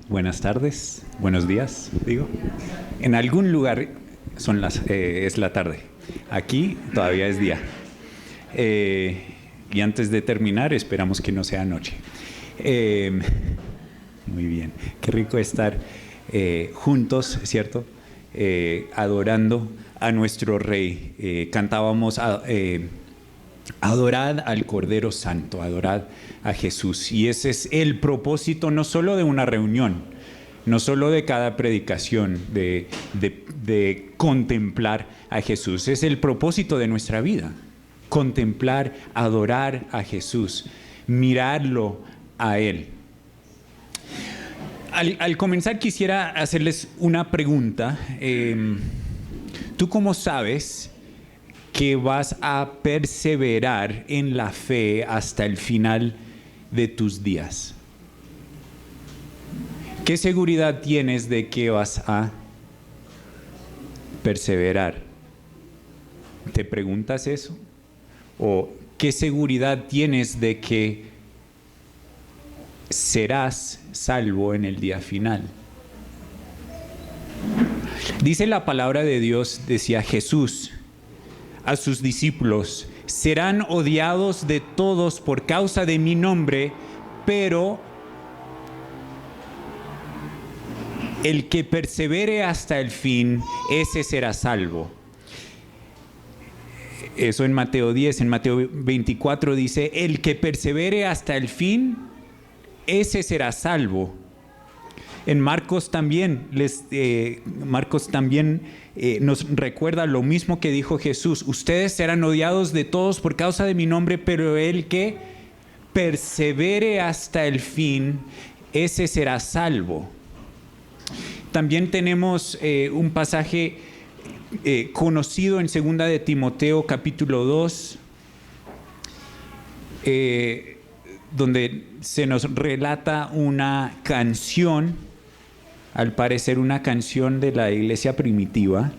buenas tardes, buenos días, digo. En algún lugar es la tarde. Aquí todavía es día. Y antes de terminar, esperamos que no sea noche. Muy bien. Qué rico estar juntos, ¿cierto? Adorando a nuestro Rey. Cantábamos adorad al Cordero Santo, adorad a Jesús. Y ese es el propósito no solo de una reunión, no solo de cada predicación, de contemplar a Jesús. Es el propósito de nuestra vida, contemplar, adorar a Jesús, mirarlo a Él. Al comenzar quisiera hacerles una pregunta. ¿Tú cómo sabes que vas a perseverar en la fe hasta el final de tus días? ¿Qué seguridad tienes de que vas a perseverar? ¿Te preguntas eso? ¿O qué seguridad tienes de que serás salvo en el día final? Dice la palabra de Dios, decía Jesús a sus discípulos: serán odiados de todos por causa de mi nombre, pero el que persevere hasta el fin, ese será salvo. Eso en Mateo 10, en Mateo 24 dice: el que persevere hasta el fin, ese será salvo. En Marcos también, nos recuerda lo mismo que dijo Jesús: ustedes serán odiados de todos por causa de mi nombre, pero el que persevere hasta el fin, ese será salvo. También tenemos un pasaje conocido en 2 de Timoteo capítulo 2, donde se nos relata una canción, al parecer una canción de la iglesia primitiva.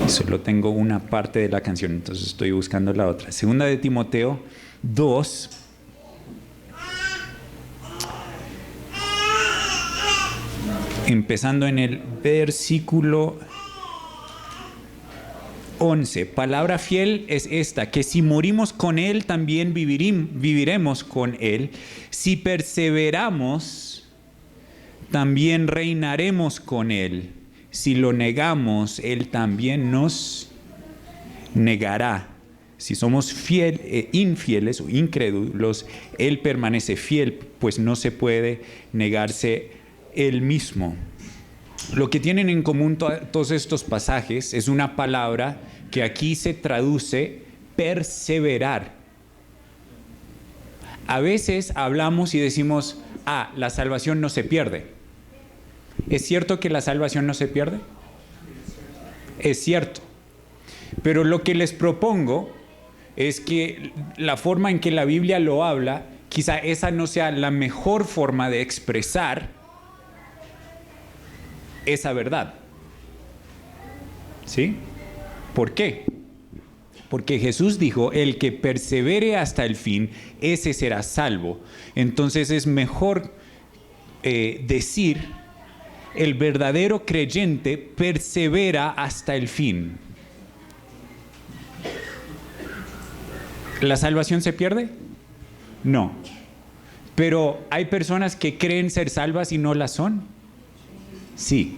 Solo tengo una parte de la canción, entonces estoy buscando la otra. 2 de Timoteo 2. Empezando en el versículo 11. Palabra fiel es esta: que si morimos con Él, también viviremos con Él. Si perseveramos, también reinaremos con Él. Si lo negamos, Él también nos negará. Si somos infieles o incrédulos, Él permanece fiel, pues no se puede negarse Él mismo. Lo que tienen en común todos estos pasajes es una palabra que aquí se traduce perseverar. A veces hablamos y decimos: la salvación no se pierde. ¿Es cierto que la salvación no se pierde? Es cierto. Pero lo que les propongo es que la forma en que la Biblia lo habla, quizá esa no sea la mejor forma de expresar esa verdad. ¿Sí? ¿Por qué? Porque Jesús dijo: el que persevere hasta el fin, ese será salvo. Entonces es mejor decir: el verdadero creyente persevera hasta el fin. ¿La salvación se pierde? No. Pero ¿hay personas que creen ser salvas y no las son? Sí.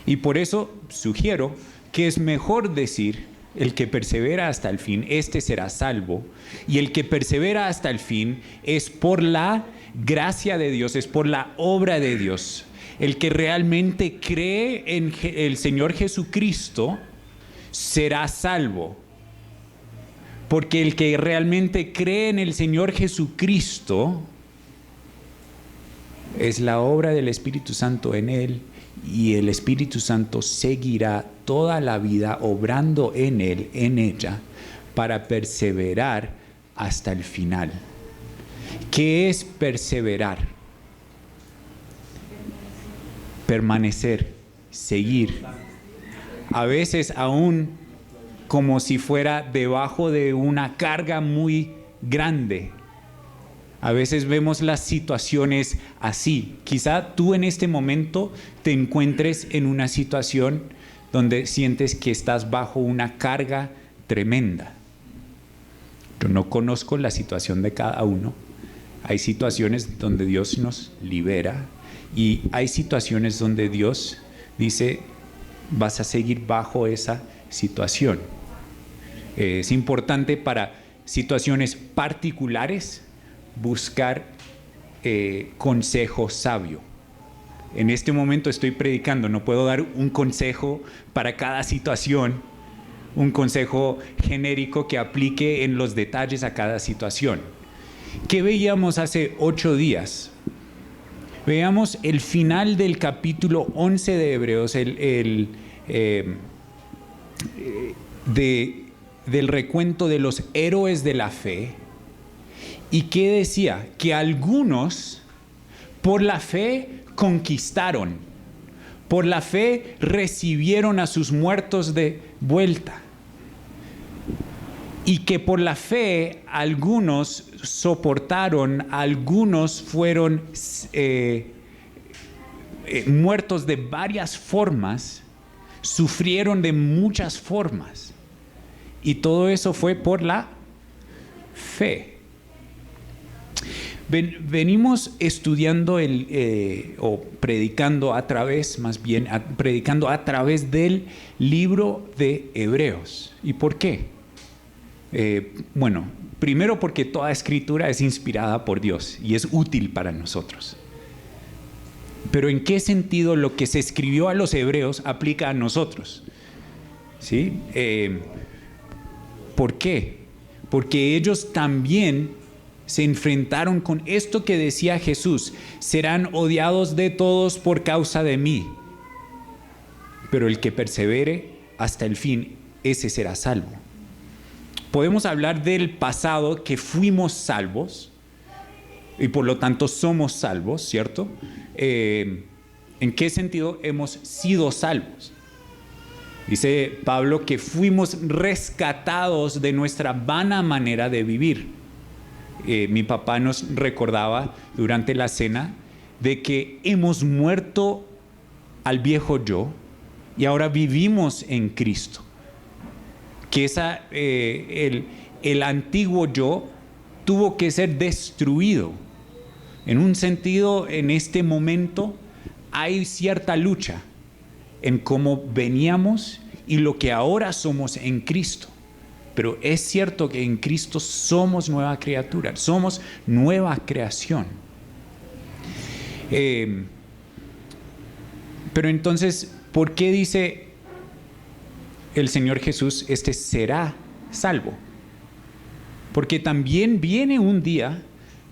Y por eso sugiero que es mejor decir: el que persevera hasta el fin, este será salvo. Y el que persevera hasta el fin es por la gracia de Dios, es por la obra de Dios. El que realmente cree en el Señor Jesucristo será salvo. Porque el que realmente cree en el Señor Jesucristo es la obra del Espíritu Santo en él, y el Espíritu Santo seguirá toda la vida obrando en él, en ella, para perseverar hasta el final. ¿Qué es perseverar? Permanecer, seguir. A veces aún como si fuera debajo de una carga muy grande. A veces vemos las situaciones así. Quizá tú en este momento te encuentres en una situación donde sientes que estás bajo una carga tremenda. Yo no conozco la situación de cada uno. Hay situaciones donde Dios nos libera y hay situaciones donde Dios dice, vas a seguir bajo esa situación. Es importante para situaciones particulares buscar consejo sabio. En este momento estoy predicando, no puedo dar un consejo para cada situación, un consejo genérico que aplique en los detalles a cada situación. ¿Qué veíamos hace 8 días? Veamos el final del capítulo 11 de Hebreos, del recuento de los héroes de la fe. ¿Y qué decía? Que algunos por la fe conquistaron, por la fe recibieron a sus muertos de vuelta. Y que por la fe algunos soportaron, algunos fueron muertos de varias formas, sufrieron de muchas formas. Y todo eso fue por la fe. Venimos estudiando o predicando a través, predicando a través del libro de Hebreos. ¿Y por qué? Bueno, primero porque toda escritura es inspirada por Dios y es útil para nosotros. Pero ¿en qué sentido lo que se escribió a los hebreos aplica a nosotros? ¿Sí? ¿Por qué? Porque ellos también se enfrentaron con esto que decía Jesús: serán odiados de todos por causa de mí, pero el que persevere hasta el fin, ese será salvo. Podemos hablar del pasado, que fuimos salvos y por lo tanto somos salvos, ¿cierto? ¿En qué sentido hemos sido salvos? Dice Pablo que fuimos rescatados de nuestra vana manera de vivir. Mi papá nos recordaba durante la cena de que hemos muerto al viejo yo y ahora vivimos en Cristo. Que el antiguo yo tuvo que ser destruido. En un sentido, en este momento hay cierta lucha en cómo veníamos y lo que ahora somos en Cristo. Pero es cierto que en Cristo somos nueva criatura, somos nueva creación. Pero entonces, ¿por qué dice el Señor Jesús, será salvo? Porque también viene un día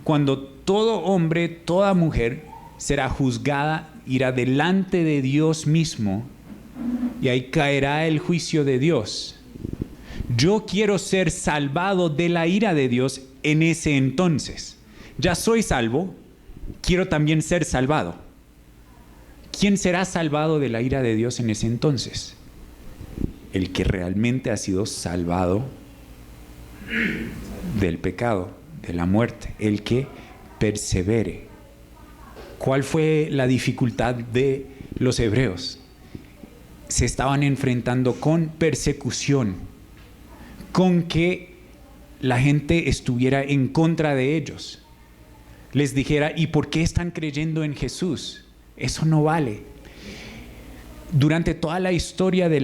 cuando todo hombre, toda mujer será juzgada, irá delante de Dios mismo y ahí caerá el juicio de Dios. Yo quiero ser salvado de la ira de Dios en ese entonces. Ya soy salvo, quiero también ser salvado. ¿Quién será salvado de la ira de Dios en ese entonces? El que realmente ha sido salvado del pecado, de la muerte, el que persevere. ¿Cuál fue la dificultad de los hebreos? Se estaban enfrentando con persecución, con que la gente estuviera en contra de ellos. Les dijera, ¿y por qué están creyendo en Jesús? Eso no vale. Durante toda la historia de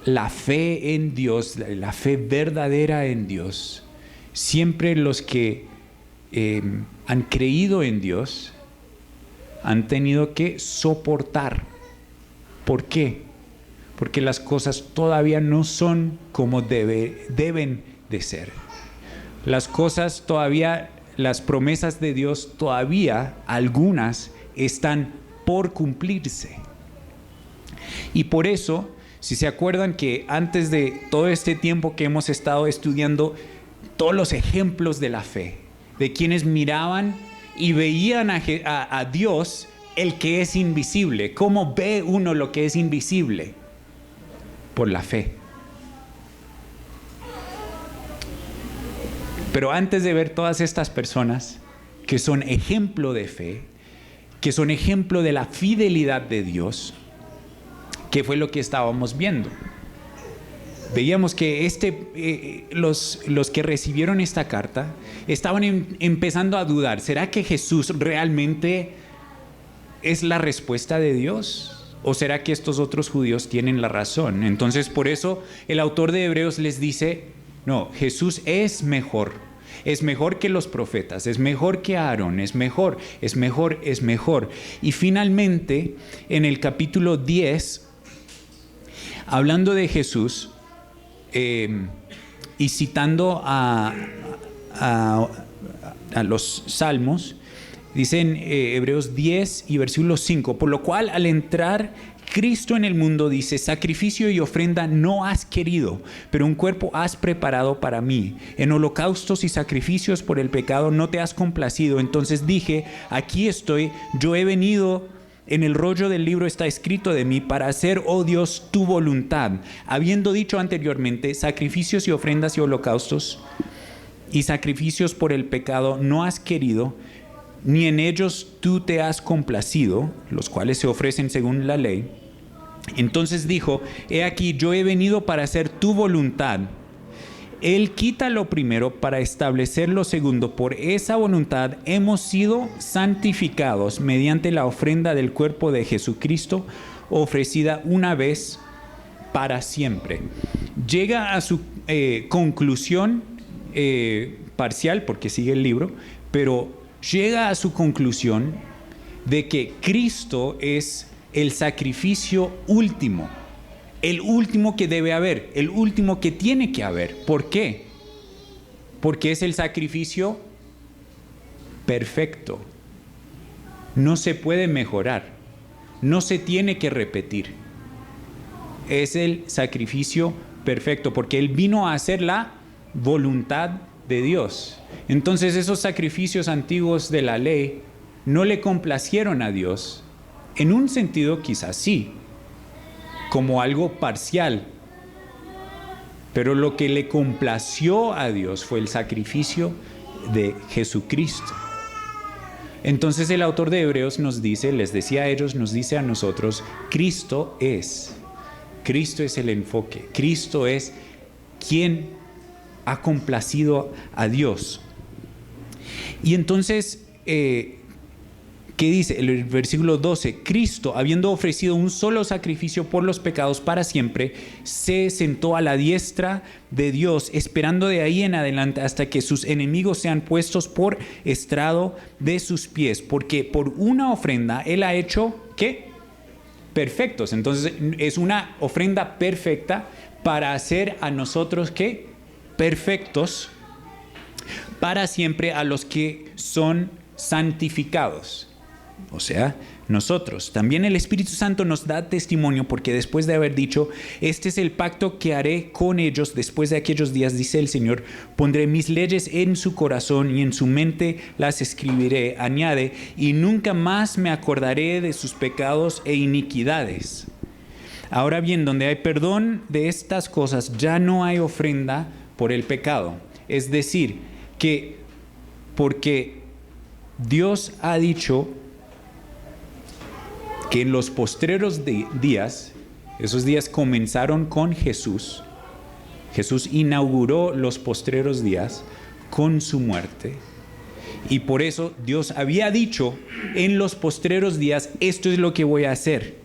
la fe en Dios, la fe verdadera en Dios, siempre los que han creído en Dios han tenido que soportar. ¿Por qué? Porque las cosas todavía no son como deben de ser. Las cosas todavía, las promesas de Dios todavía, algunas, están por cumplirse. Y por eso, si se acuerdan que antes de todo este tiempo que hemos estado estudiando todos los ejemplos de la fe, de quienes miraban y veían a Dios, el que es invisible. ¿Cómo ve uno lo que es invisible? Por la fe. Pero antes de ver todas estas personas que son ejemplo de fe, que son ejemplo de la fidelidad de Dios, ¿qué fue lo que estábamos viendo? Veíamos que los que recibieron esta carta estaban empezando a dudar. ¿Será que Jesús realmente es la respuesta de Dios? ¿O será que estos otros judíos tienen la razón? Entonces, por eso el autor de Hebreos les dice, no, Jesús es mejor que los profetas, es mejor que Aarón, es mejor. Y finalmente, en el capítulo 10, hablando de Jesús, y citando a los salmos, dice en Hebreos 10 y versículo 5, por lo cual al entrar Cristo en el mundo, dice, sacrificio y ofrenda no has querido, pero un cuerpo has preparado para mí. En holocaustos y sacrificios por el pecado no te has complacido. Entonces dije, aquí estoy, yo he venido. En el rollo del libro está escrito de mí para hacer, oh Dios, tu voluntad. Habiendo dicho anteriormente, sacrificios y ofrendas y holocaustos y sacrificios por el pecado no has querido, ni en ellos tú te has complacido, los cuales se ofrecen según la ley. Entonces dijo, he aquí, yo he venido para hacer tu voluntad. Él quita lo primero para establecer lo segundo. Por esa voluntad hemos sido santificados mediante la ofrenda del cuerpo de Jesucristo, ofrecida una vez para siempre. Llega a su conclusión parcial, porque sigue el libro, pero llega a su conclusión de que Cristo es el sacrificio último. El último que debe haber, el último que tiene que haber. ¿Por qué? Porque es el sacrificio perfecto. No se puede mejorar, no se tiene que repetir. Es el sacrificio perfecto, porque Él vino a hacer la voluntad de Dios. Entonces esos sacrificios antiguos de la ley no le complacieron a Dios. En un sentido quizás sí, como algo parcial, pero lo que le complació a Dios fue el sacrificio de Jesucristo. Entonces el autor de Hebreos nos dice, les decía a ellos, nos dice a nosotros, Cristo es el enfoque, Cristo es quien ha complacido a Dios. Y entonces, ¿qué dice? El versículo 12, Cristo, habiendo ofrecido un solo sacrificio por los pecados para siempre, se sentó a la diestra de Dios, esperando de ahí en adelante hasta que sus enemigos sean puestos por estrado de sus pies, porque por una ofrenda Él ha hecho, ¿qué? Perfectos. Entonces es una ofrenda perfecta para hacer a nosotros, ¿qué? Perfectos para siempre a los que son santificados. O sea, nosotros. También el Espíritu Santo nos da testimonio porque después de haber dicho, este es el pacto que haré con ellos después de aquellos días, dice el Señor, pondré mis leyes en su corazón y en su mente las escribiré, añade, y nunca más me acordaré de sus pecados e iniquidades. Ahora bien, donde hay perdón de estas cosas, ya no hay ofrenda por el pecado. Es decir, que porque Dios ha dicho que en los postreros días, esos días comenzaron con Jesús. Jesús inauguró los postreros días con su muerte. Y por eso Dios había dicho en los postreros días, esto es lo que voy a hacer.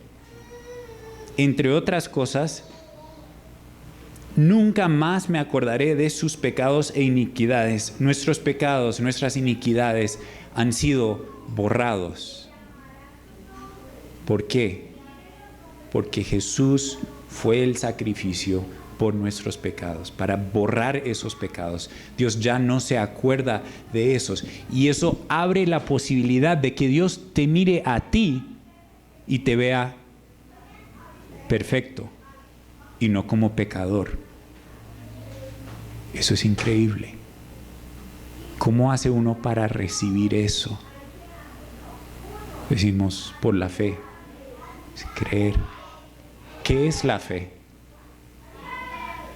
Entre otras cosas, nunca más me acordaré de sus pecados e iniquidades. Nuestros pecados, nuestras iniquidades han sido borrados. ¿Por qué? Porque Jesús fue el sacrificio por nuestros pecados, para borrar esos pecados. Dios ya no se acuerda de esos. Y eso abre la posibilidad de que Dios te mire a ti y te vea perfecto y no como pecador. Eso es increíble. ¿Cómo hace uno para recibir eso? Decimos por la fe. Creer. ¿Qué es la fe?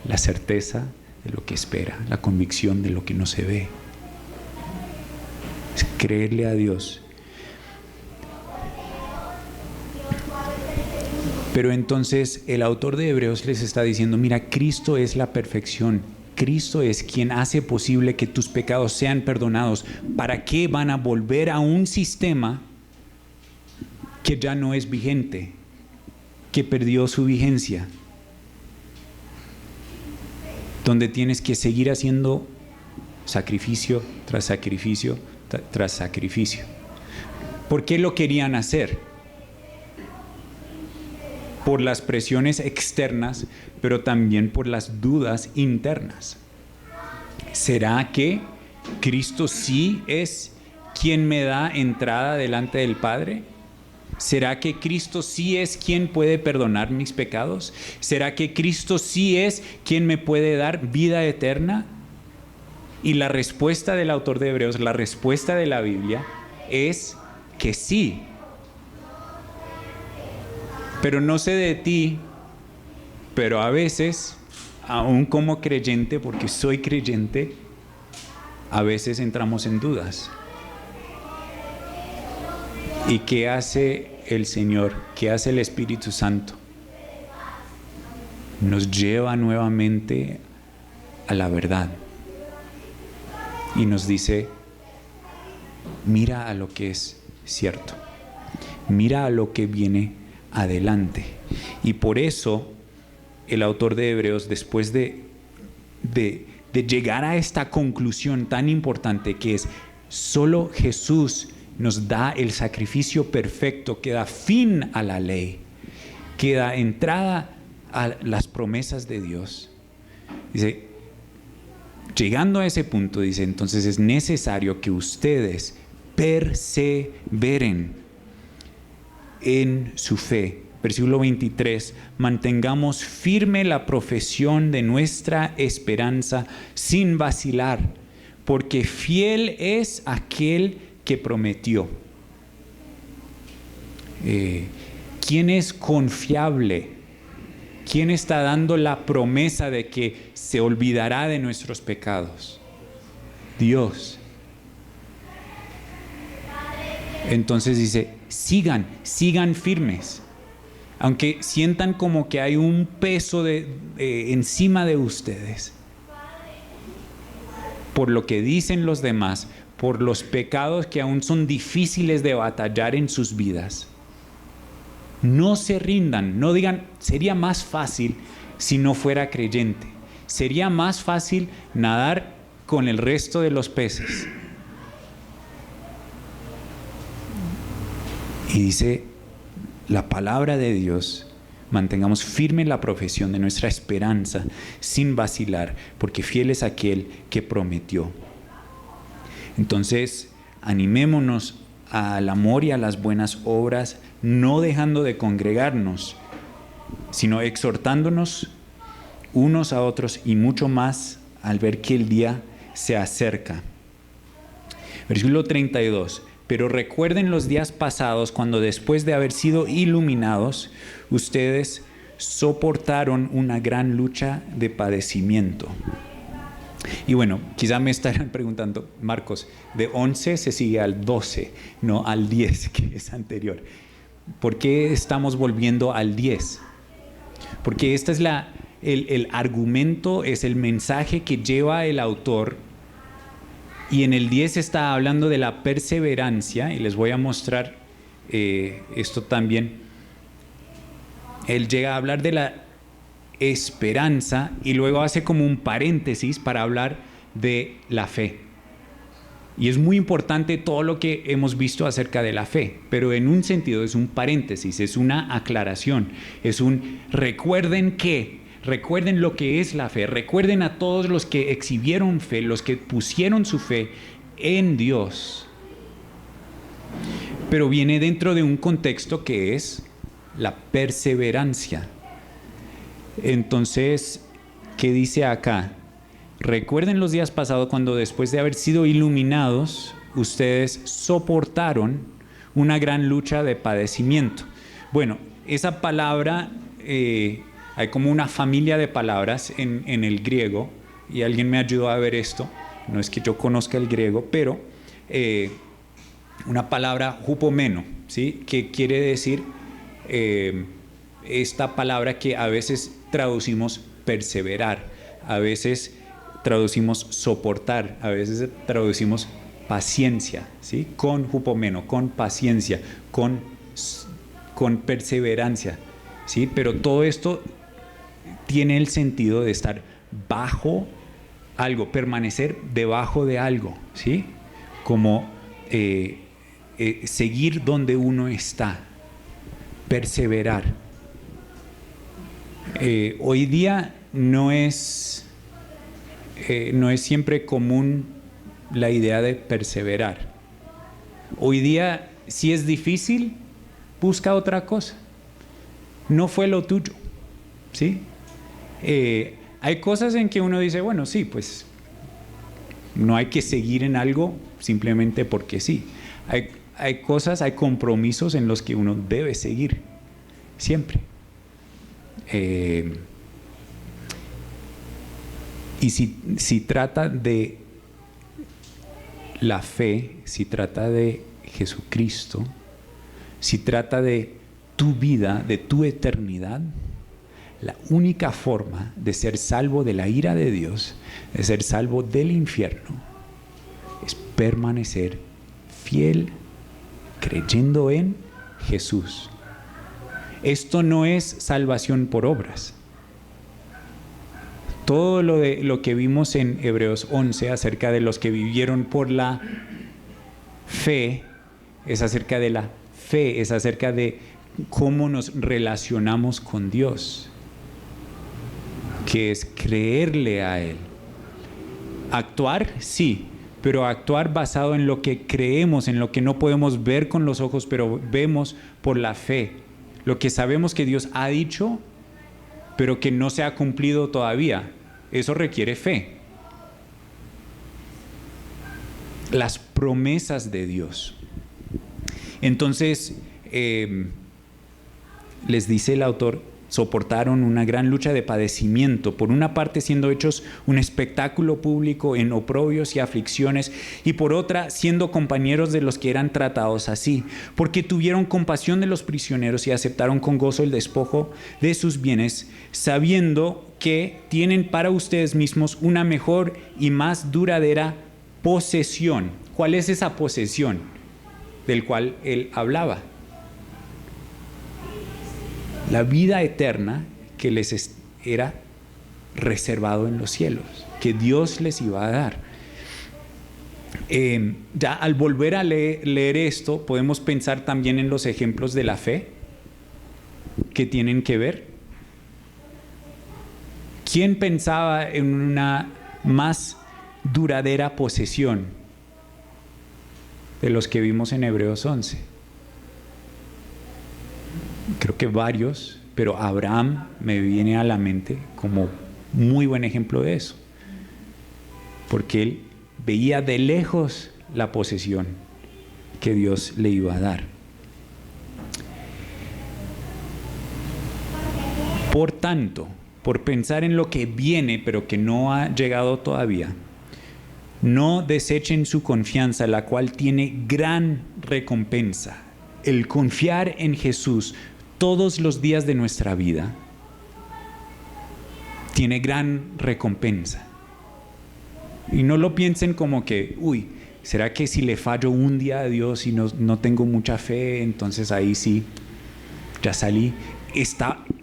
La certeza de lo que espera, la convicción de lo que no se ve. Es creerle a Dios. Pero entonces el autor de Hebreos les está diciendo, mira, Cristo es la perfección. Cristo es quien hace posible que tus pecados sean perdonados. ¿Para qué van a volver a un sistema que ya no es vigente, que perdió su vigencia? Donde tienes que seguir haciendo sacrificio tras sacrificio tras sacrificio. ¿Por qué lo querían hacer? Por las presiones externas, pero también por las dudas internas. ¿Será que Cristo sí es quien me da entrada delante del Padre? ¿Será que Cristo sí es quien puede perdonar mis pecados? ¿Será que Cristo sí es quien me puede dar vida eterna? Y la respuesta del autor de Hebreos, la respuesta de la Biblia es que sí. Pero no sé de ti, pero a veces, aún como creyente, porque soy creyente, a veces entramos en dudas. ¿Y qué hace el Señor? ¿Qué hace el Espíritu Santo? Nos lleva nuevamente a la verdad. Y nos dice, mira a lo que es cierto. Mira a lo que viene adelante. Y por eso el autor de Hebreos, después de llegar a esta conclusión tan importante que es solo Jesús nos da el sacrificio perfecto que da fin a la ley, que da entrada a las promesas de Dios, dice, llegando a ese punto, dice, entonces es necesario que ustedes perseveren en su fe. Versículo 23, mantengamos firme la profesión de nuestra esperanza sin vacilar, porque fiel es aquel que prometió. ¿Quién es confiable? ¿Quién está dando la promesa de que se olvidará de nuestros pecados? Dios. Entonces dice, sigan firmes. Aunque sientan como que hay un peso encima de ustedes, por lo que dicen los demás, por los pecados que aún son difíciles de batallar en sus vidas. No se rindan, no digan, sería más fácil si no fuera creyente. Sería más fácil nadar con el resto de los peces. Y dice la palabra de Dios, mantengamos firme la profesión de nuestra esperanza sin vacilar, porque fiel es aquel que prometió. Entonces, animémonos al amor y a las buenas obras, no dejando de congregarnos, sino exhortándonos unos a otros y mucho más al ver que el día se acerca. Versículo 32. Pero recuerden los días pasados cuando después de haber sido iluminados, ustedes soportaron una gran lucha de padecimiento. Y bueno, quizá me estarán preguntando, Marcos, de 11 se sigue al 12, no al 10, que es anterior. ¿Por qué estamos volviendo al 10? Porque este es el argumento, es el mensaje que lleva el autor. Y en el 10 está hablando de la perseverancia, y les voy a mostrar esto también. Él llega a hablar de la esperanza y luego hace como un paréntesis para hablar de la fe. Y es muy importante todo lo que hemos visto acerca de la fe, pero en un sentido es un paréntesis, es una aclaración, es un recuerden lo que es la fe, recuerden a todos los que exhibieron fe, los que pusieron su fe en Dios. Pero viene dentro de un contexto que es la perseverancia. Entonces, ¿qué dice acá? Recuerden los días pasados cuando después de haber sido iluminados, ustedes soportaron una gran lucha de padecimiento. Bueno, esa palabra, hay como una familia de palabras en el griego y alguien me ayudó a ver esto, no es que yo conozca el griego, pero una palabra hupomeno, ¿sí? Que quiere decir esta palabra que a veces traducimos perseverar, a veces traducimos soportar, a veces traducimos paciencia, ¿sí? Con hupomeno, con paciencia, con perseverancia, ¿sí? Pero todo esto tiene el sentido de estar bajo algo, permanecer debajo de algo, ¿sí? Como seguir donde uno está, perseverar. Hoy día no es siempre común la idea de perseverar. Hoy día, si es difícil, busca otra cosa. No fue lo tuyo, ¿sí? Hay cosas en que uno dice, bueno, sí, pues no hay que seguir en algo simplemente porque sí. Hay cosas, hay compromisos en los que uno debe seguir, siempre. Y si trata de la fe, si trata de Jesucristo, si trata de tu vida, de tu eternidad, la única forma de ser salvo de la ira de Dios, de ser salvo del infierno, es permanecer fiel, creyendo en Jesús. Esto no es salvación por obras. Todo lo que vimos en Hebreos 11 acerca de los que vivieron por la fe, es acerca de la fe, es acerca de cómo nos relacionamos con Dios, que es creerle a Él. Actuar, sí, pero actuar basado en lo que creemos, en lo que no podemos ver con los ojos, pero vemos por la fe. Lo que sabemos que Dios ha dicho, pero que no se ha cumplido todavía. Eso requiere fe. Las promesas de Dios. Entonces, les dice el autor, soportaron una gran lucha de padecimiento, por una parte siendo hechos un espectáculo público en oprobios y aflicciones, y por otra siendo compañeros de los que eran tratados así, porque tuvieron compasión de los prisioneros y aceptaron con gozo el despojo de sus bienes, sabiendo que tienen para ustedes mismos una mejor y más duradera posesión. ¿Cuál es esa posesión del cual él hablaba? La vida eterna que les era reservado en los cielos, que Dios les iba a dar. Ya al volver a leer esto, podemos pensar también en los ejemplos de la fe que tienen que ver. ¿Quién pensaba en una más duradera posesión de los que vimos en Hebreos 11? Creo que varios, pero Abraham me viene a la mente como muy buen ejemplo de eso, porque él veía de lejos la posesión que Dios le iba a dar. Por tanto, por pensar en lo que viene, pero que no ha llegado todavía, no desechen su confianza, la cual tiene gran recompensa. El confiar en Jesús todos los días de nuestra vida tiene gran recompensa. Y no lo piensen como que, ¿será que si le fallo un día a Dios y no tengo mucha fe, entonces ahí sí, ya salí,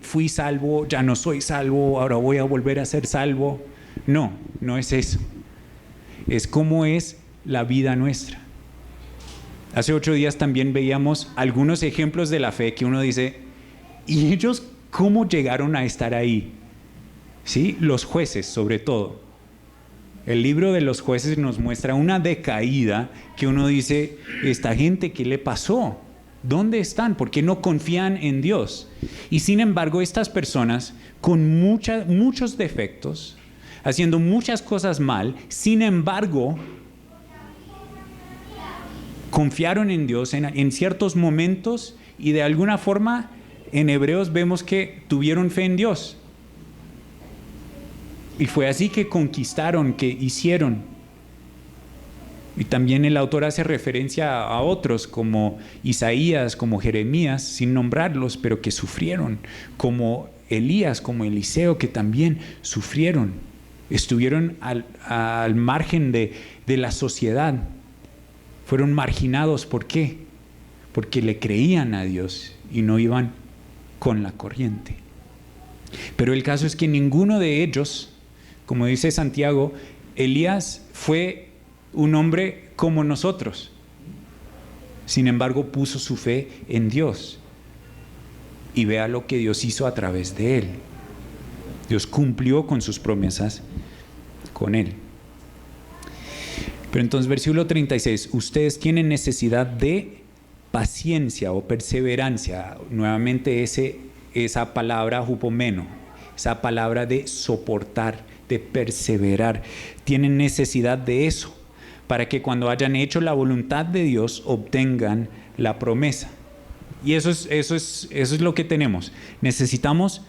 fui salvo, ya no soy salvo, ahora voy a volver a ser salvo? No, no es eso. Es como es la vida nuestra. Hace 8 días también veíamos algunos ejemplos de la fe que uno dice, ¿y ellos cómo llegaron a estar ahí? ¿Sí? Los jueces, sobre todo. El libro de los jueces nos muestra una decaída que uno dice, ¿esta gente qué le pasó? ¿Dónde están? ¿Por qué no confían en Dios? Y sin embargo, estas personas con muchos defectos, haciendo muchas cosas mal, sin embargo, confiaron en Dios en ciertos momentos y de alguna forma en Hebreos vemos que tuvieron fe en Dios. Y fue así que conquistaron, que hicieron. Y también el autor hace referencia a otros como Isaías, como Jeremías, sin nombrarlos, pero que sufrieron, como Elías, como Eliseo, que también sufrieron. Estuvieron al margen de la sociedad. Fueron marginados. ¿Por qué? Porque le creían a Dios y no iban con la corriente. Pero el caso es que ninguno de ellos, como dice Santiago, Elías fue un hombre como nosotros. Sin embargo, puso su fe en Dios. Y vea lo que Dios hizo a través de él. Dios cumplió con sus promesas con él. Pero entonces, versículo 36, ustedes tienen necesidad de paciencia o perseverancia. Nuevamente esa palabra hupomeno, esa palabra de soportar, de perseverar. Tienen necesidad de eso, para que cuando hayan hecho la voluntad de Dios obtengan la promesa. Y eso es lo que tenemos. Necesitamos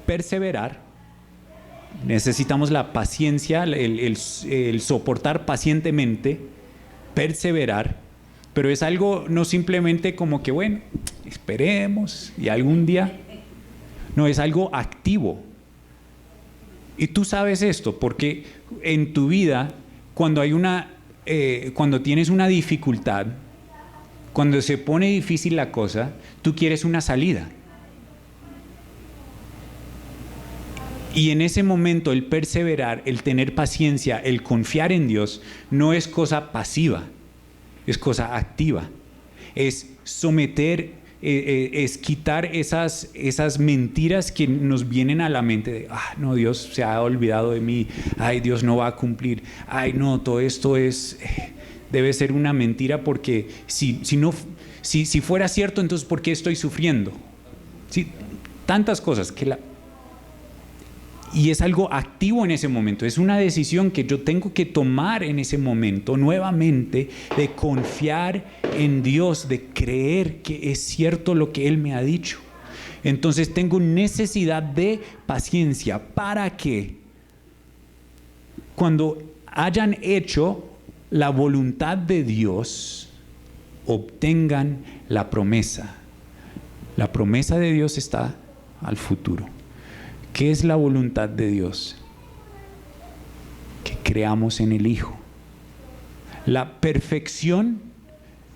perseverar, necesitamos la paciencia, el soportar pacientemente, perseverar, pero es algo no simplemente como que, bueno, esperemos y algún día. No, es algo activo. Y tú sabes esto, porque en tu vida, cuando tienes una dificultad, cuando se pone difícil la cosa, tú quieres una salida. Y en ese momento el perseverar, el tener paciencia, el confiar en Dios, no es cosa pasiva, es cosa activa. Es someter, es quitar esas mentiras que nos vienen a la mente de, no, Dios se ha olvidado de mí, ay, Dios no va a cumplir, ay, no, todo esto debe ser una mentira, porque si fuera cierto, entonces ¿por qué estoy sufriendo? ¿Sí? Tantas cosas y es algo activo en ese momento, es una decisión que yo tengo que tomar en ese momento nuevamente, de confiar en Dios, de creer que es cierto lo que Él me ha dicho. Entonces tengo necesidad de paciencia para que cuando hayan hecho la voluntad de Dios, obtengan la promesa. La promesa de Dios está al futuro. ¿Qué es la voluntad de Dios? Que creamos en el Hijo. La perfección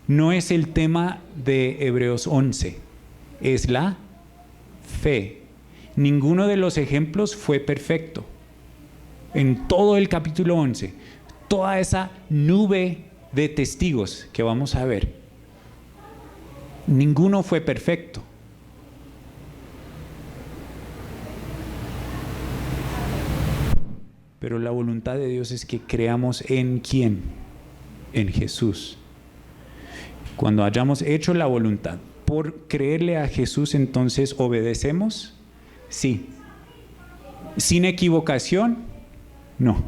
no es el tema de Hebreos 11, es la fe. Ninguno de los ejemplos fue perfecto. En todo el capítulo 11, toda esa nube de testigos que vamos a ver, ninguno fue perfecto. Pero la voluntad de Dios es que creamos en ¿quién? En Jesús. Cuando hayamos hecho la voluntad, por creerle a Jesús, entonces ¿obedecemos? Sí. ¿Sin equivocación? No.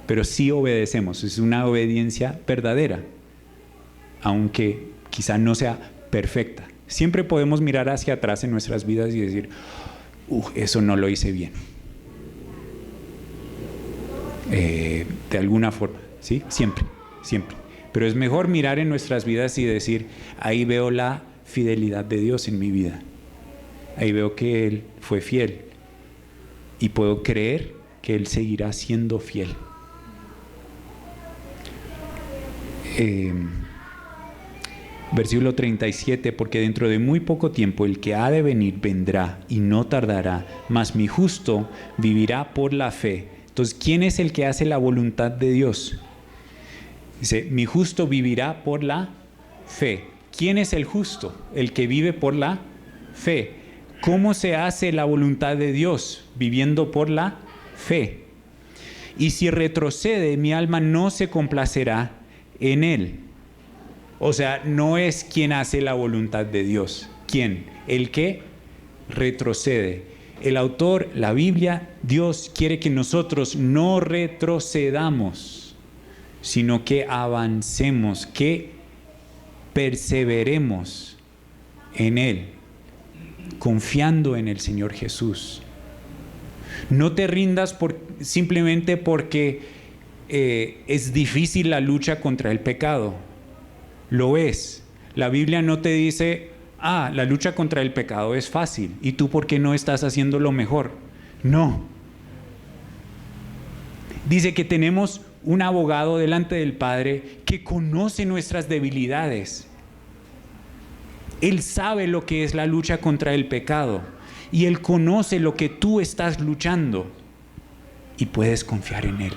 Pero sí obedecemos. Es una obediencia verdadera, aunque quizá no sea perfecta. Siempre podemos mirar hacia atrás en nuestras vidas y decir, eso no lo hice bien. De alguna forma, ¿sí? Siempre. Pero es mejor mirar en nuestras vidas y decir, ahí veo la fidelidad de Dios en mi vida. Ahí veo que Él fue fiel y puedo creer que Él seguirá siendo fiel. Versículo 37, porque dentro de muy poco tiempo el que ha de venir vendrá y no tardará, mas mi justo vivirá por la fe. Entonces, ¿quién es el que hace la voluntad de Dios? Dice, mi justo vivirá por la fe. ¿Quién es el justo? El que vive por la fe. ¿Cómo se hace la voluntad de Dios? Viviendo por la fe. Y si retrocede, mi alma no se complacerá en él. O sea, no es quien hace la voluntad de Dios. ¿Quién? El que retrocede. El autor, la Biblia, Dios quiere que nosotros no retrocedamos, sino que avancemos, que perseveremos en Él, confiando en el Señor Jesús. No te rindas simplemente porque es difícil la lucha contra el pecado. Lo es. La Biblia no te dice, la lucha contra el pecado es fácil. ¿Y tú por qué no estás haciendo lo mejor? No. Dice que tenemos un abogado delante del Padre que conoce nuestras debilidades. Él sabe lo que es la lucha contra el pecado y Él conoce lo que tú estás luchando y puedes confiar en Él.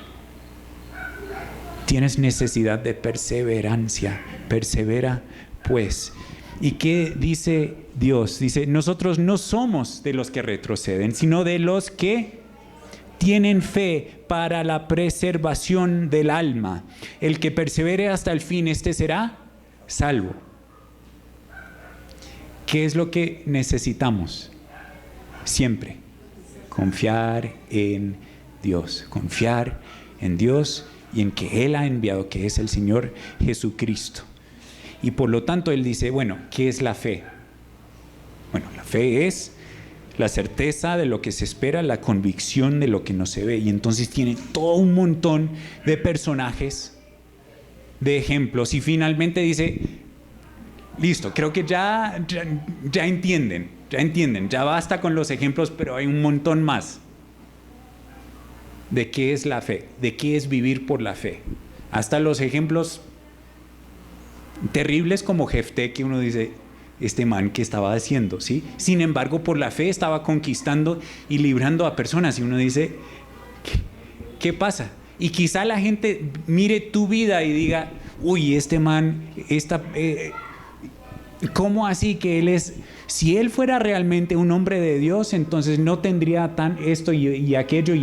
Tienes necesidad de perseverancia. Persevera pues. ¿Y qué dice Dios? Dice, nosotros no somos de los que retroceden, sino de los que tienen fe para la preservación del alma. El que persevere hasta el fin, este será salvo. ¿Qué es lo que necesitamos? Siempre confiar en Dios. Confiar en Dios y en que Él ha enviado, que es el Señor Jesucristo. Y por lo tanto Él dice, bueno, ¿qué es la fe? Bueno, la fe es la certeza de lo que se espera, la convicción de lo que no se ve. Y entonces tiene todo un montón de personajes, de ejemplos. Y finalmente dice, listo, creo que ya entienden, ya basta con los ejemplos, pero hay un montón más. ¿De qué es la fe? ¿De qué es vivir por la fe? Hasta los ejemplos terribles como Jefté, que uno dice, este man que estaba haciendo, ¿sí? Sin embargo, por la fe estaba conquistando y librando a personas. Y uno dice, ¿qué pasa? Y quizá la gente mire tu vida y diga, uy, este man, ¿cómo así que él es? Si él fuera realmente un hombre de Dios, entonces no tendría tan esto y aquello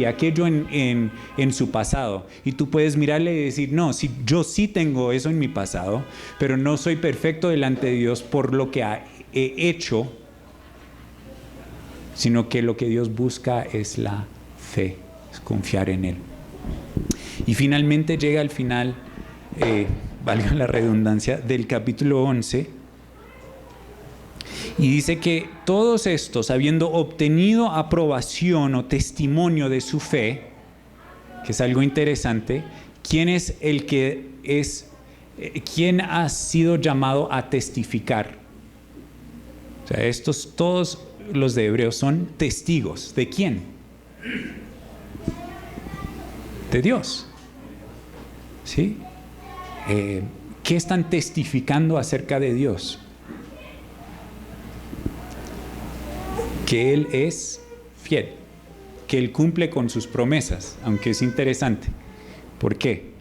en su pasado. Y tú puedes mirarle y decir, no, yo sí tengo eso en mi pasado, pero no soy perfecto delante de Dios por lo que he hecho, sino que lo que Dios busca es la fe, es confiar en Él. Y finalmente llega al final, valga la redundancia, del capítulo 11, y dice que todos estos, habiendo obtenido aprobación o testimonio de su fe, que es algo interesante, ¿quién es el que quién ha sido llamado a testificar? O sea, todos los de Hebreos son testigos. ¿De quién? De Dios. ¿Sí? ¿Qué están testificando acerca de Dios? Que Él es fiel, que Él cumple con sus promesas, aunque es interesante. ¿Por qué?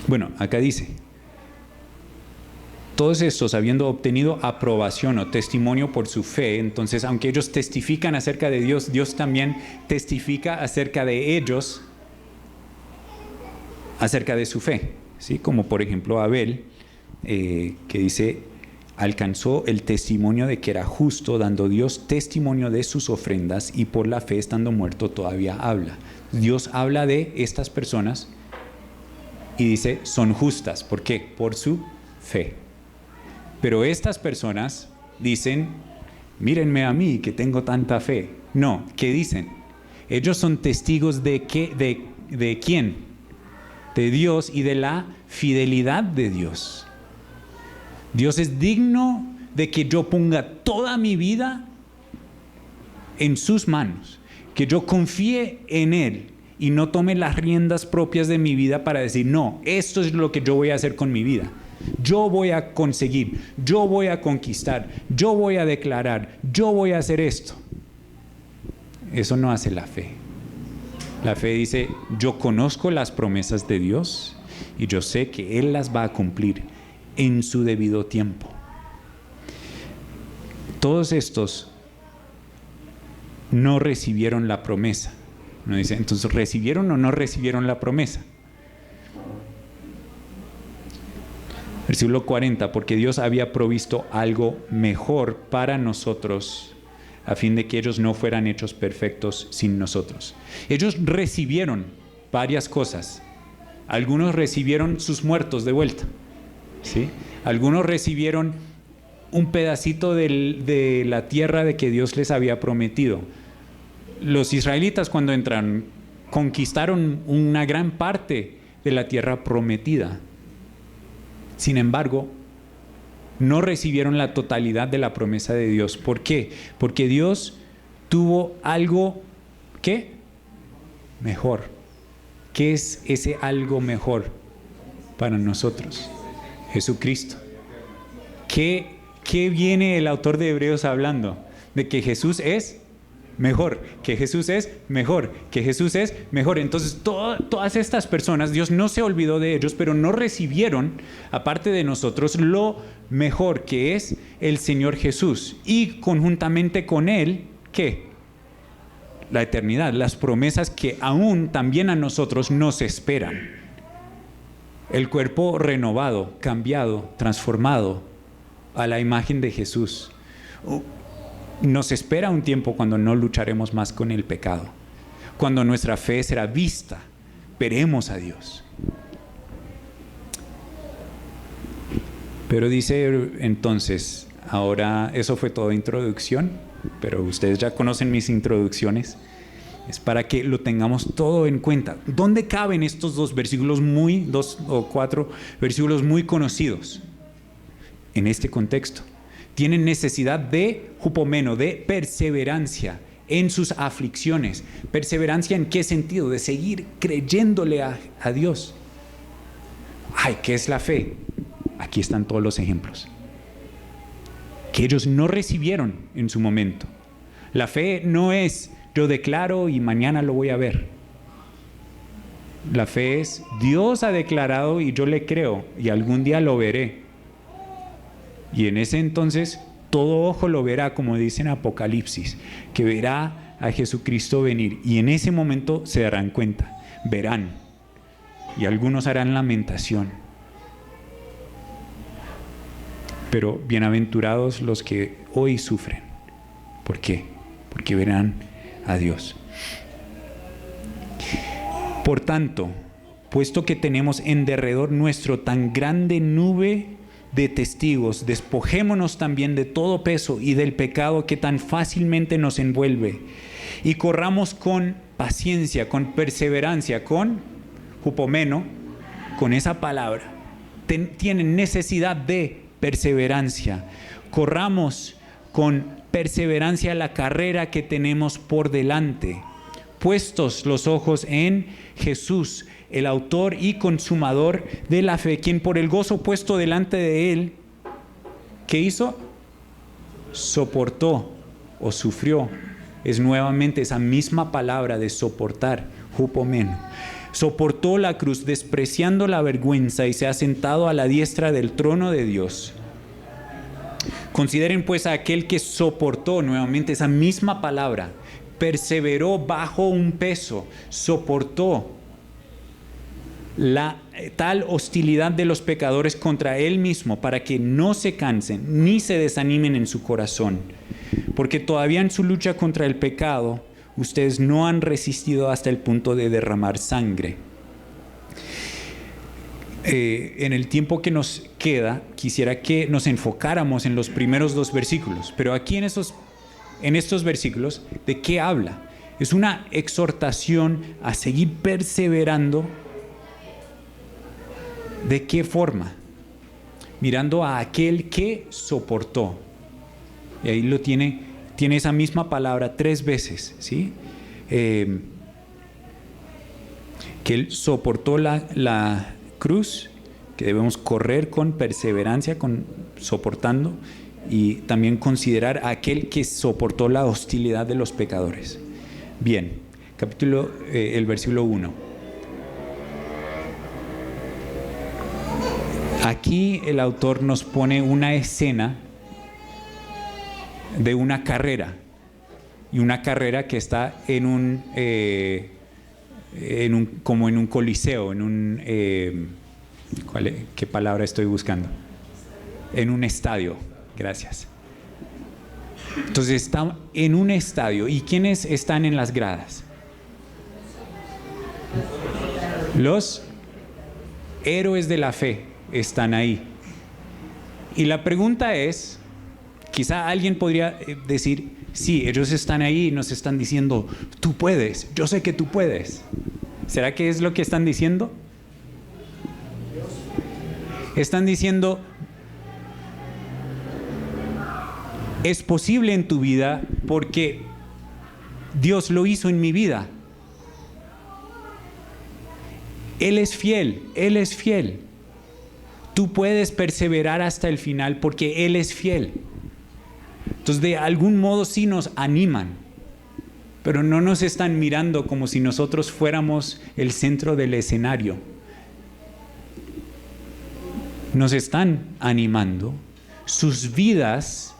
Bueno, acá dice, todos estos habiendo obtenido aprobación o testimonio por su fe, entonces aunque ellos testifican acerca de Dios, Dios también testifica acerca de ellos, acerca de su fe, ¿sí? Como por ejemplo Abel, que dice, alcanzó el testimonio de que era justo, dando Dios testimonio de sus ofrendas, y por la fe, estando muerto, todavía habla. Dios habla de estas personas y dice, son justas. ¿Por qué? Por su fe. Pero estas personas dicen, mírenme a mí que tengo tanta fe. No, ¿qué dicen? Ellos son testigos de quién? De Dios y de la fidelidad de Dios. Dios es digno de que yo ponga toda mi vida en sus manos, que yo confíe en Él y no tome las riendas propias de mi vida para decir, no, esto es lo que yo voy a hacer con mi vida. Yo voy a conseguir, yo voy a conquistar, yo voy a declarar, yo voy a hacer esto. Eso no hace la fe. La fe dice, yo conozco las promesas de Dios y yo sé que Él las va a cumplir en su debido tiempo. Todos estos no recibieron la promesa. No dice, entonces, ¿recibieron o no recibieron la promesa? Versículo 40, porque Dios había provisto algo mejor para nosotros, a fin de que ellos no fueran hechos perfectos sin nosotros. Ellos recibieron varias cosas. Algunos recibieron sus muertos de vuelta, ¿sí? Algunos recibieron un pedacito de la tierra de que Dios les había prometido. Los israelitas, cuando entraron, conquistaron una gran parte de la tierra prometida. Sin embargo, no recibieron la totalidad de la promesa de Dios. ¿Por qué? Porque Dios tuvo algo, ¿qué? Mejor. ¿Qué es ese algo mejor para nosotros? Jesucristo. ¿Qué viene el autor de Hebreos hablando? De que Jesús es mejor, que Jesús es mejor, que Jesús es mejor. Entonces todas estas personas, Dios no se olvidó de ellos, pero no recibieron, aparte de nosotros, lo mejor, que es el Señor Jesús. Y conjuntamente con Él, ¿qué? La eternidad, las promesas que aún también a nosotros nos esperan. El cuerpo renovado, cambiado, transformado a la imagen de Jesús. Nos espera un tiempo cuando no lucharemos más con el pecado, cuando nuestra fe será vista, veremos a Dios. Pero dice entonces, ahora eso fue toda introducción, pero ustedes ya conocen mis introducciones, es para que lo tengamos todo en cuenta. ¿Dónde caben estos dos o cuatro versículos muy conocidos? En este contexto. Tienen necesidad de hupomeno, de perseverancia en sus aflicciones. ¿Perseverancia en qué sentido? De seguir creyéndole a Dios. ¿Qué es la fe? Aquí están todos los ejemplos. Que ellos no recibieron en su momento. La fe no es yo declaro y mañana lo voy a ver. La fe es Dios ha declarado y yo le creo y algún día lo veré. Y en ese entonces todo ojo lo verá, como dice en Apocalipsis, que verá a Jesucristo venir. Y en ese momento se darán cuenta, verán. Y algunos harán lamentación. Pero bienaventurados los que hoy sufren. ¿Por qué? Porque verán a Dios. Por tanto, puesto que tenemos en derredor nuestro tan grande nube de testigos, despojémonos también de todo peso y del pecado que tan fácilmente nos envuelve, y corramos con paciencia, con perseverancia, con hupomeno, con esa palabra. Tienen necesidad de perseverancia. Corramos con perseverancia la carrera que tenemos por delante, puestos los ojos en Jesús, el autor y consumador de la fe, quien por el gozo puesto delante de él, ¿qué hizo? Soportó o sufrió. Es nuevamente esa misma palabra de soportar, hupomeno. Soportó la cruz, despreciando la vergüenza, y se ha sentado a la diestra del trono de Dios. Consideren pues a aquel que soportó, nuevamente esa misma palabra, perseveró bajo un peso, soportó la tal hostilidad de los pecadores contra él mismo, para que no se cansen ni se desanimen en su corazón, porque todavía en su lucha contra el pecado ustedes no han resistido hasta el punto de derramar sangre. En el tiempo que nos queda, quisiera que nos enfocáramos en los primeros dos versículos, pero aquí en estos versículos, ¿de qué habla? Es una exhortación a seguir perseverando. ¿De qué forma? Mirando a aquel que soportó. Y ahí lo tiene esa misma palabra 3 veces, ¿sí? Que él soportó la cruz, que debemos correr con perseverancia, soportando, y también considerar a aquel que soportó la hostilidad de los pecadores. Bien, el versículo 1. Aquí el autor nos pone una escena de una carrera, y una carrera que está como en un coliseo, ¿qué palabra estoy buscando? En un estadio, gracias. Entonces está en un estadio, ¿y quiénes están en las gradas? Los héroes de la fe están ahí. Y la pregunta es, quizá alguien podría decir, sí, ellos están ahí y nos están diciendo, tú puedes, yo sé que tú puedes. ¿Será que es lo que están diciendo? Están diciendo, es posible en tu vida porque Dios lo hizo en mi vida. Él es fiel, Él es fiel. Tú puedes perseverar hasta el final porque Él es fiel. Entonces, de algún modo sí nos animan, pero no nos están mirando como si nosotros fuéramos el centro del escenario. Nos están animando. Sus vidas,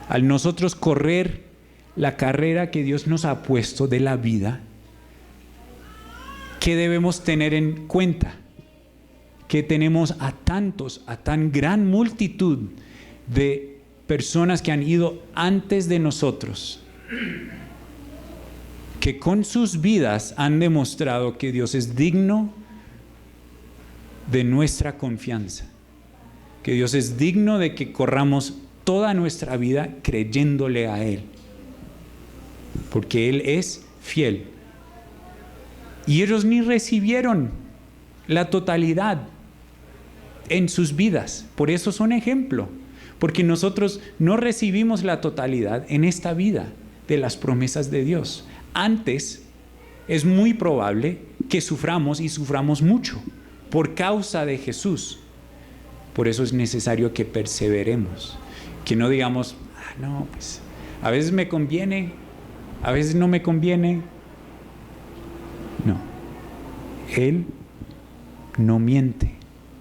al nosotros correr la carrera que Dios nos ha puesto de la vida, ¿qué debemos tener en cuenta? Que tenemos a tan gran multitud de personas que han ido antes de nosotros, que con sus vidas han demostrado que Dios es digno de nuestra confianza, que Dios es digno de que corramos toda nuestra vida creyéndole a Él, porque Él es fiel. Y ellos ni recibieron la totalidad en sus vidas, por eso son ejemplo, porque nosotros no recibimos la totalidad en esta vida de las promesas de Dios. Antes es muy probable que suframos y suframos mucho por causa de Jesús. Por eso es necesario que perseveremos, que no digamos, no, pues a veces me conviene, a veces no me conviene. No, Él no miente,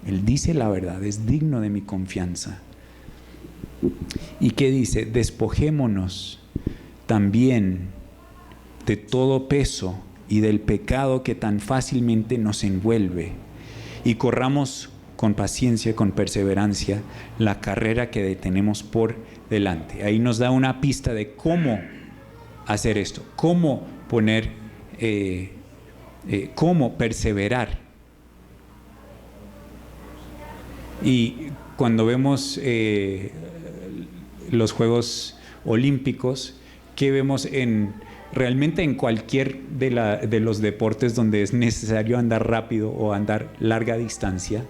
Él dice la verdad, es digno de mi confianza. ¿Y qué dice? Despojémonos también de todo peso y del pecado que tan fácilmente nos envuelve, y corramos con paciencia, con perseverancia, la carrera que tenemos por delante. Ahí nos da una pista de cómo hacer esto, cómo poner, cómo perseverar. Y cuando vemos los Juegos Olímpicos, ¿qué vemos realmente en cualquier de los deportes donde es necesario andar rápido o andar larga distancia?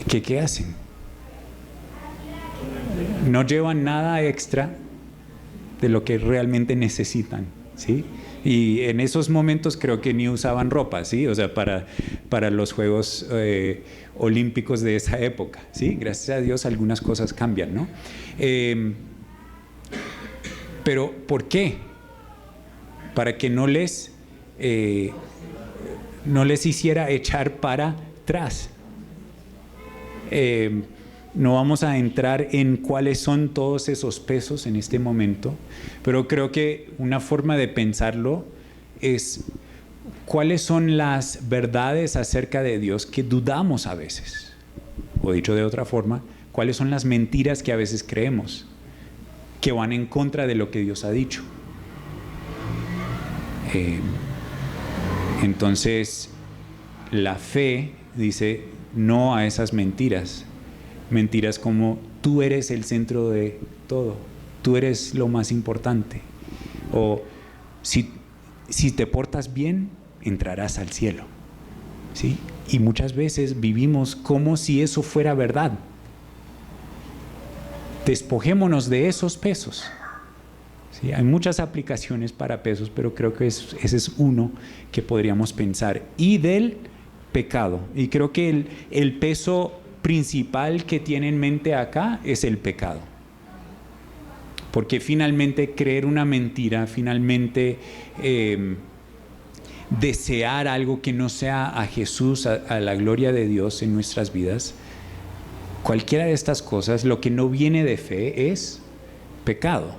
¿Qué hacen? No llevan nada extra de lo que realmente necesitan, ¿sí? Y en esos momentos creo que ni usaban ropa, ¿sí? O sea, para los Juegos Olímpicos de esa época, ¿sí? Gracias a Dios algunas cosas cambian, ¿no? Pero ¿por qué? Para que no les hiciera echar para atrás. No vamos a entrar en cuáles son todos esos pesos en este momento, pero creo que una forma de pensarlo es cuáles son las verdades acerca de Dios que dudamos a veces, o dicho de otra forma, cuáles son las mentiras que a veces creemos, que van en contra de lo que Dios ha dicho. Entonces, la fe dice no a esas mentiras. Mentiras como tú eres el centro de todo, tú eres lo más importante, o si te portas bien, entrarás al cielo, ¿sí? Y muchas veces vivimos como si eso fuera verdad. Despojémonos de esos pesos, ¿sí? Hay muchas aplicaciones para pesos, pero creo que ese es uno que podríamos pensar. Y del pecado, y creo que el peso principal que tiene en mente acá es el pecado, porque finalmente creer una mentira, finalmente desear algo que no sea a Jesús, a la gloria de Dios en nuestras vidas, cualquiera de estas cosas, lo que no viene de fe es pecado.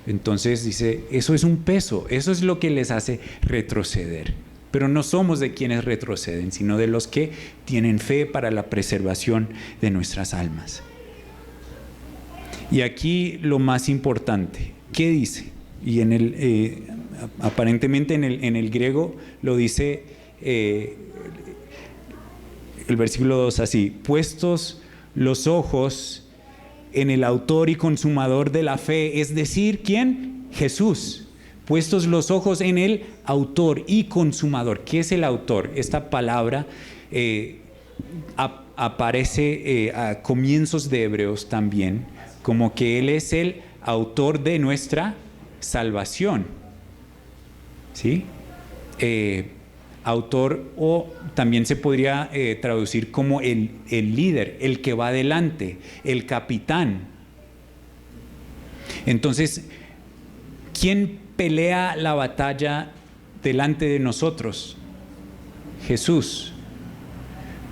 Entonces dice, eso es un peso, eso es lo que les hace retroceder. Pero no somos de quienes retroceden, sino de los que tienen fe para la preservación de nuestras almas. Y aquí lo más importante, ¿qué dice? Y aparentemente en el griego lo dice el versículo 2 así: puestos los ojos en el autor y consumador de la fe, es decir, ¿quién? Jesús. Puestos los ojos en el autor y consumador. ¿Qué es el autor? Esta palabra aparece a comienzos de Hebreos también, como que Él es el autor de nuestra salvación. ¿Sí? Autor, o también se podría traducir como el líder, el que va adelante, el capitán. Entonces, ¿quién pelea la batalla delante de nosotros? Jesús.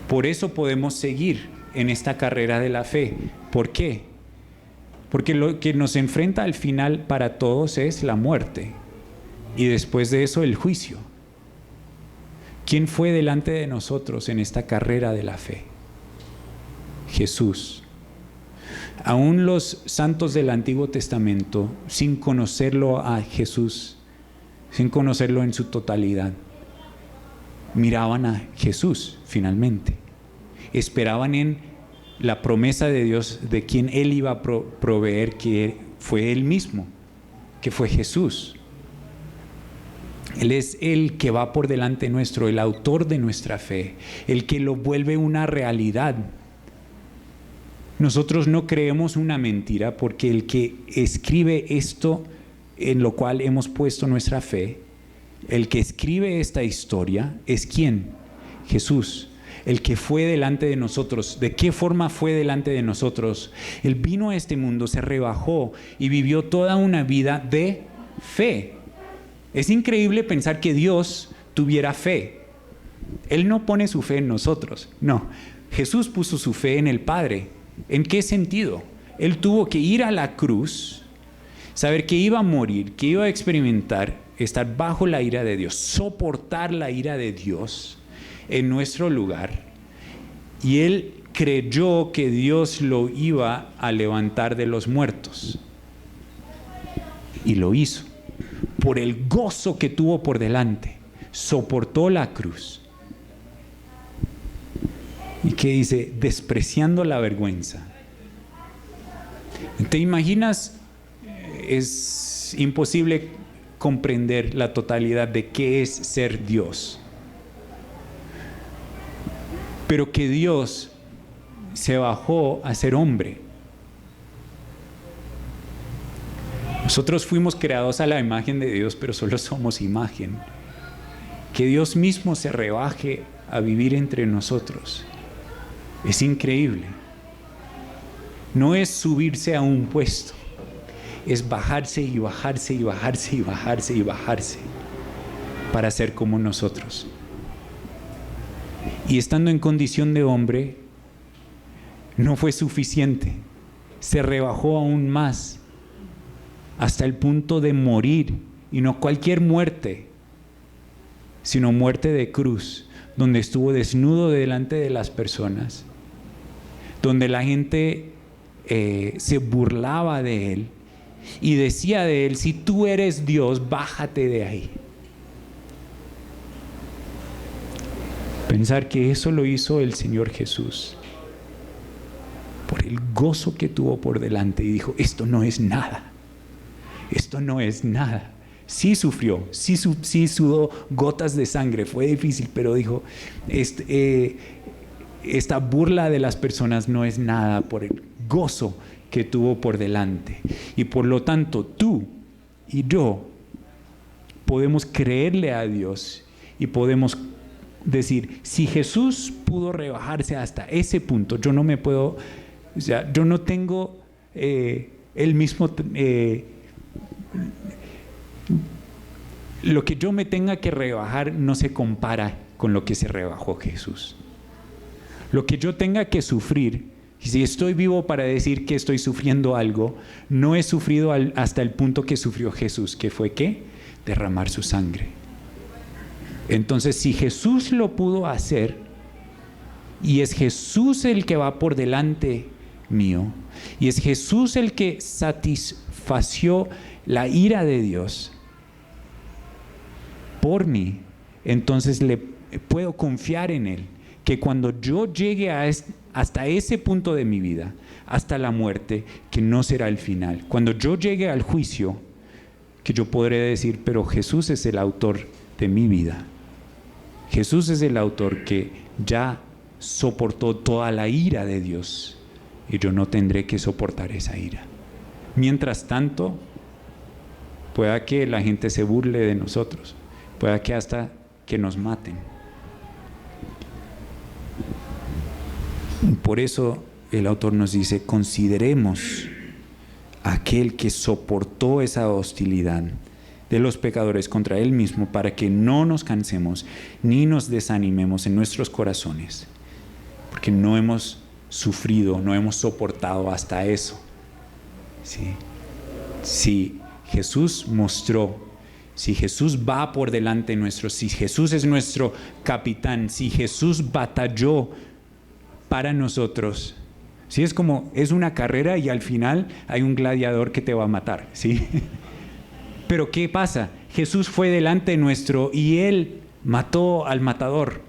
Por eso podemos seguir en esta carrera de la fe. ¿Por qué? Porque lo que nos enfrenta al final para todos es la muerte, y después de eso el juicio. ¿Quién fue delante de nosotros en esta carrera de la fe? Jesús. Aún los santos del Antiguo Testamento, sin conocerlo a Jesús, sin conocerlo en su totalidad, miraban a Jesús finalmente. Esperaban en la promesa de Dios de quien Él iba a proveer, que fue Él mismo, que fue Jesús. Él es el que va por delante nuestro, el autor de nuestra fe, el que lo vuelve una realidad. Nosotros no creemos una mentira, porque el que escribe esto en lo cual hemos puesto nuestra fe, el que escribe esta historia, ¿es quién? Jesús, el que fue delante de nosotros. ¿De qué forma fue delante de nosotros? Él vino a este mundo, se rebajó y vivió toda una vida de fe. Es increíble pensar que Dios tuviera fe. Él no pone su fe en nosotros, no. Jesús puso su fe en el Padre. ¿En qué sentido? Él tuvo que ir a la cruz, saber que iba a morir, que iba a experimentar, estar bajo la ira de Dios, soportar la ira de Dios en nuestro lugar. Y Él creyó que Dios lo iba a levantar de los muertos. Y lo hizo. Por el gozo que tuvo por delante, soportó la cruz. ¿Y qué dice? Despreciando la vergüenza. ¿Te imaginas? Es imposible comprender la totalidad de qué es ser Dios. Pero que Dios se bajó a ser hombre. Nosotros fuimos creados a la imagen de Dios, pero solo somos imagen. Que Dios mismo se rebaje a vivir entre nosotros. Es increíble. No es subirse a un puesto, es bajarse y bajarse y bajarse y bajarse y bajarse para ser como nosotros. Y estando en condición de hombre, no fue suficiente. Se rebajó aún más, hasta el punto de morir, y no cualquier muerte, sino muerte de cruz, donde estuvo desnudo delante de las personas, donde la gente se burlaba de Él y decía de Él: si tú eres Dios, bájate de ahí. Pensar que eso lo hizo el Señor Jesús por el gozo que tuvo por delante, y dijo: esto no es nada, esto no es nada. Sí sufrió, sí sudó gotas de sangre, fue difícil, pero dijo: esta burla de las personas no es nada por el gozo que tuvo por delante. Y por lo tanto, tú y yo podemos creerle a Dios y podemos decir: si Jesús pudo rebajarse hasta ese punto, yo no me puedo, o sea, yo no tengo el mismo... lo que yo me tenga que rebajar no se compara con lo que se rebajó Jesús. Lo que yo tenga que sufrir, si estoy vivo para decir que estoy sufriendo algo, no he sufrido hasta el punto que sufrió Jesús, que fue ¿qué? Derramar su sangre. Entonces, si Jesús lo pudo hacer, y es Jesús el que va por delante mío, y es Jesús el que satisfació la ira de Dios por mí, entonces le puedo confiar en Él, que cuando yo llegue hasta ese punto de mi vida, hasta la muerte, que no será el final. Cuando yo llegue al juicio, que yo podré decir, pero Jesús es el autor de mi vida. Jesús es el autor que ya soportó toda la ira de Dios y yo no tendré que soportar esa ira. Mientras tanto, pueda que la gente se burle de nosotros, pueda que hasta que nos maten. Por eso el autor nos dice, consideremos a aquel que soportó esa hostilidad de los pecadores contra él mismo, para que no nos cansemos ni nos desanimemos en nuestros corazones, porque no hemos sufrido, no hemos soportado hasta eso. ¿Sí? Si Jesús mostró, si Jesús va por delante nuestro, si Jesús es nuestro capitán, si Jesús batalló para nosotros, ¿sí? Es una carrera y al final hay un gladiador que te va a matar, ¿sí? Pero ¿qué pasa? Jesús fue delante nuestro y Él mató al matador.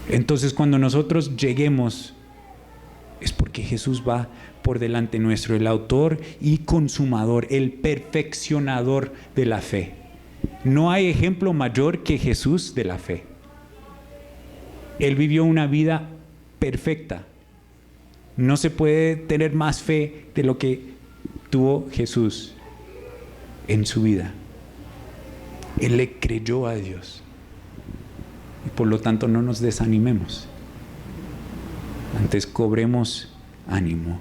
Entonces cuando nosotros lleguemos, es porque Jesús va por delante nuestro, el autor y consumador, el perfeccionador de la fe. No hay ejemplo mayor que Jesús de la fe. Él vivió una vida perfecta. No se puede tener más fe de lo que tuvo Jesús en su vida. Él le creyó a Dios. Y por lo tanto no nos desanimemos. Antes cobremos ánimo.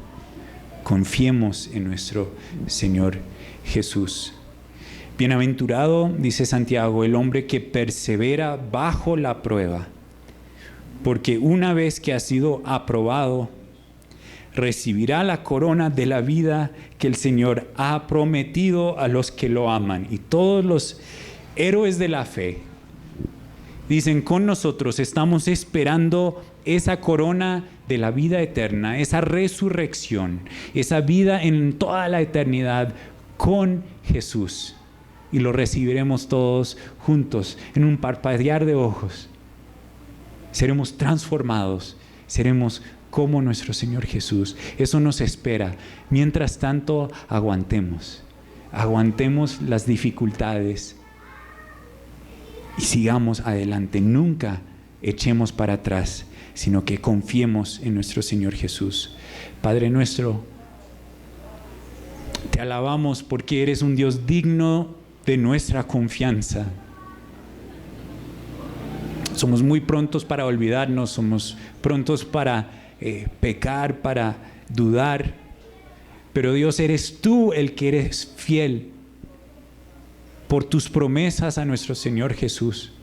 Confiemos en nuestro Señor Jesús. Bienaventurado, dice Santiago, el hombre que persevera bajo la prueba, porque una vez que ha sido aprobado, recibirá la corona de la vida que el Señor ha prometido a los que lo aman. Y todos los héroes de la fe dicen, con nosotros estamos esperando esa corona de la vida eterna, esa resurrección, esa vida en toda la eternidad con Jesús. Y lo recibiremos todos juntos en un parpadear de ojos. Seremos transformados, seremos como nuestro Señor Jesús. Eso nos espera. Mientras tanto, aguantemos las dificultades y sigamos adelante. Nunca echemos para atrás, sino que confiemos en nuestro Señor Jesús. Padre nuestro, te alabamos porque eres un Dios digno de nuestra confianza. Somos muy prontos para olvidarnos, somos prontos para pecar, para dudar, pero Dios, eres tú el que eres fiel por tus promesas a nuestro Señor Jesús.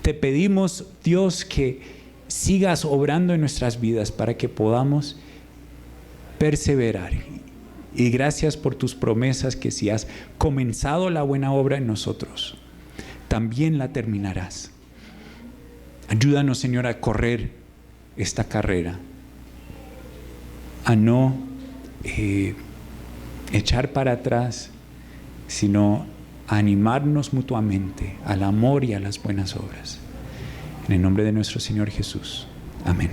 Te pedimos, Dios, que sigas obrando en nuestras vidas para que podamos perseverar. Y gracias por tus promesas, que si has comenzado la buena obra en nosotros, también la terminarás. Ayúdanos, Señor, a correr esta carrera, a no echar para atrás, sino a animarnos mutuamente al amor y a las buenas obras. En el nombre de nuestro Señor Jesús. Amén.